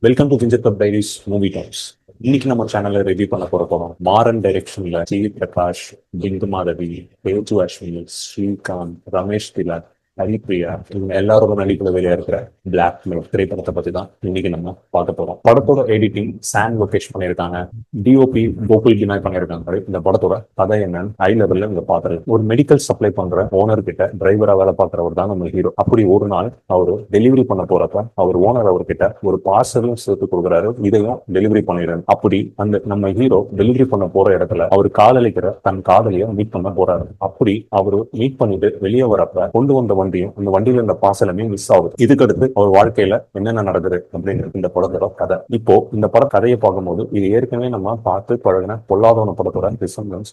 Welcome to ginger cup diaries movie talks. இன்னைக்கு நம்ம சேனல்ல ரிவ்யூ பண்ண போறோம் மாறன் டைரக்ஷன்ல ஜி பிரகாஷ், பிந்து மாதவி, தேஜு அஸ்வினி, ஸ்ரீகாந்த், ரமேஷ் திலக், ஹரிப்ரியா இவங்க எல்லாரோட நடிப்புல வெளியா இருக்கிற பிளாக் மில் திரைப்படத்தை பத்தி தான் இன்னைக்கு நம்ம பார்க்க போறோம். படத்தோட எடிட்டிங் சான் லோகேஷ் பண்ணியிருக்காங்க. டிஓபி கோகுல் கினாய் பண்ணியிருக்காங்க. இந்த படத்தோட கதை என்னன்னு ஹை லெவல்ல இங்க பாக்குறது. ஒரு மெடிக்கல் சப்ளை பண்ற ஓனர் கிட்ட டிரைவரா வேலை பார்க்கறவர் தான் நம்ம ஹீரோ. அப்படி ஒரு நாள் அவரு டெலிவரி பண்ண போறப்ப அவர் ஓனர் அவர்கிட்ட ஒரு பார்சலும் சேர்த்து கொடுக்குறாரு, இதையும் டெலிவரி பண்ணிடுறாரு. அப்படி அந்த நம்ம ஹீரோ டெலிவரி பண்ண போற இடத்துல அவர் காதலிக்கிற தன் காதலிய மீட் பண்ண போறாரு. அப்படி அவரு மீட் பண்ணிட்டு வெளியே வரப்ப கொண்டு வந்த வண்டியும் அந்த வண்டியில இருந்த பார்சலுமே மிஸ் ஆகுது. இதுக்கடுத்து அவர் வாழ்க்கையில என்னென்ன நடக்குது அப்படிங்கிறது இந்த படத்தோட கதை. இப்போ இந்த பட கதையை பார்க்கும்போது இது ஏற்கனவே நம்ம பார்த்து பழகின பொல்லாதவன படத்தோட ரிசம்பன்ஸ்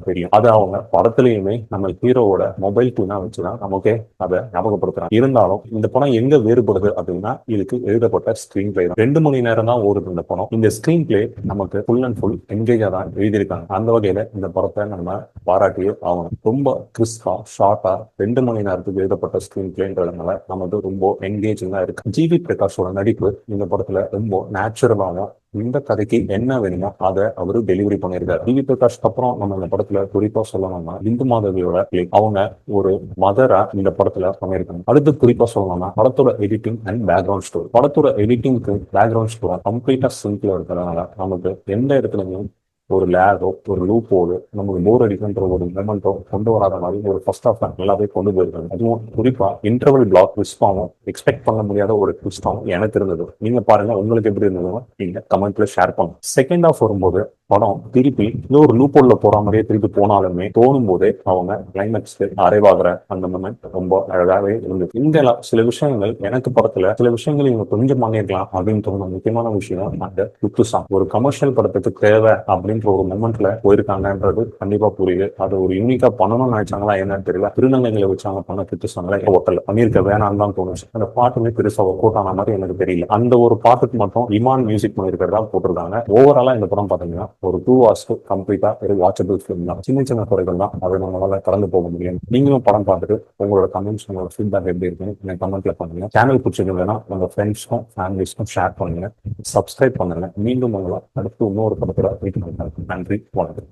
தெரியும். அது அவங்க படத்திலயுமே நம்ம ஹீரோவோட மொபைல் டூனா வச்சுதான் நமக்கே அதை ஞாபகப்படுத்துறாங்க. இருந்தாலும் இந்த படம் எங்க வேறுபடுது அப்படின்னா இதுக்கு எழுதப்பட்ட ஸ்கிரீன் பிளே தான். 2 மணி நேரம் தான் ஓடுது இந்த படம். இந்த ஸ்கிரீன் பிளே நமக்கு ஃபுல் அண்ட் ஃபுல் என்கேஜா தான் எழுதியிருக்காங்க. அந்த வகையில இந்த படத்தை நம்ம பாராட்டியே ஆகணும். ரொம்ப கிறிஸ்பா ஷார்ட்டா 2 மணி நேரத்துக்கு எழுதப்பட்ட ஸ்கிரீன் பிளேன்றதுனால நமக்கு ரொம்ப என்கேஜிங்கா இருக்கு. ஜிவி பிரகாஷோட நடிப்பு இந்த படத்துல ரொம்ப நேச்சுரலாகவும் இந்த கதைக்கு என்ன வேணுமோ அதை அவரு டெலிவரி பண்ணியிருக்காரு. ஜிவி பிரகாஷ்க்கு அப்புறம் நம்ம இந்த படத்துல குறிப்பா சொல்லணும்னா இந்து மாதவியோட அவங்க ஒரு மதரா இந்த படத்துல பண்ணியிருக்காங்க. அடுத்து குறிப்பா சொல்லணும்னா படத்தோட எடிட்டிங் அண்ட் பேக்ரவுண்ட் ஸ்டோரி. படத்தோட எடிட்டிங்க்கு பேக்ரவுண்ட் ஸ்டோரி கம்ப்ளீட்டா சிம்பிளா இருக்கிறதுனால நமக்கு எந்த இடத்துலயும் ஒரு லேகோ ஒரு லூப்போடு நமக்கு போர் அடிக்கின்ற ஒரு மொமெண்டோ கொண்டு வராத மாதிரி ஒரு ஃபர்ஸ்ட் ஆஃப் நல்லாவே கொண்டு போயிருக்காங்க. அதுவும் குறிப்பா இன்டர்வல் பிளாக் ட்விஸ்டாவும் எக்ஸ்பெக்ட் பண்ண முடியாத ஒரு ட்விஸ்டாவும் எனக்கு இருந்தது. நீங்க பாருங்க உங்களுக்கு எப்படி இருந்ததுன்னா நீங்க கமெண்ட்ல ஷேர் பண்ணுங்க. செகண்ட் ஆஃப் வரும்போது படம் திருப்பி இன்னொரு லூப்போல்ல போற மாதிரியே திருப்பி போனாலுமே தோணும் போதே அவங்க கிளைமேக்ஸ்க்கு அரைவாகிற அந்த மொமெண்ட் ரொம்ப அழகாவே இருந்தது. இந்த சில விஷயங்கள் எனக்கு படத்துல சில விஷயங்கள் இவங்க கொஞ்சம் பண்ணிருக்கலாம் அப்படின்னு தோணுன முக்கியமான விஷயம் அந்த குத்து சாங். ஒரு கமர்ஷியல் படத்துக்கு தேவை அப்படின்ற ஒரு மொமெண்ட்ல போயிருக்காங்கன்றது கண்டிப்பா புரியுது. அது ஒரு யூனிக்கா பண்ணணும்னு நினைச்சாங்களா என்னன்னு தெரியல. திருநங்கைகளை வச்சாங்க பண்ண குத்து சாங்ல ஹோட்டல் பண்ணிருக்க வேணான்னு தான் தோணுச்சு. அந்த பாட்டுமே பெருசா ஒர்க் அவுட் ஆன மாதிரி எனக்கு தெரியல. அந்த ஒரு பாட்டுக்கு மட்டும் இமான் மியூசிக் பண்ணிருக்கிறதா போட்டிருக்காங்க. ஓவராலா இந்த படம் பாத்தீங்கன்னா ஒரு 2 hours கம்ப்ளீட்டா ஒரு வாட்சபிள் ஃபிலிம் தான். சின்ன சின்ன குறைகள் தான் அதை நம்மளால கடந்து போக முடியும். நீங்களும் படம் பார்த்துட்டு உங்களோட கமெண்ட்ஸ் உங்களோட ஃபீட்பேக் எப்படி இருக்குன்னு எனக்கு கமெண்ட்ல பண்ணுங்க. சேனல் பிடிச்சிருந்ததுன்னா உங்க ஃப்ரெண்ட்ஸ்க்கும் ஃபேமிலிஸ்க்கும் ஷேர் பண்ணுங்க, சப்ஸ்கிரைப் பண்ணுங்க. மீண்டும் உங்களை அடுத்து இன்னொரு படத்துல மீட் பண்ணுங்க. நன்றி, வணக்கம்.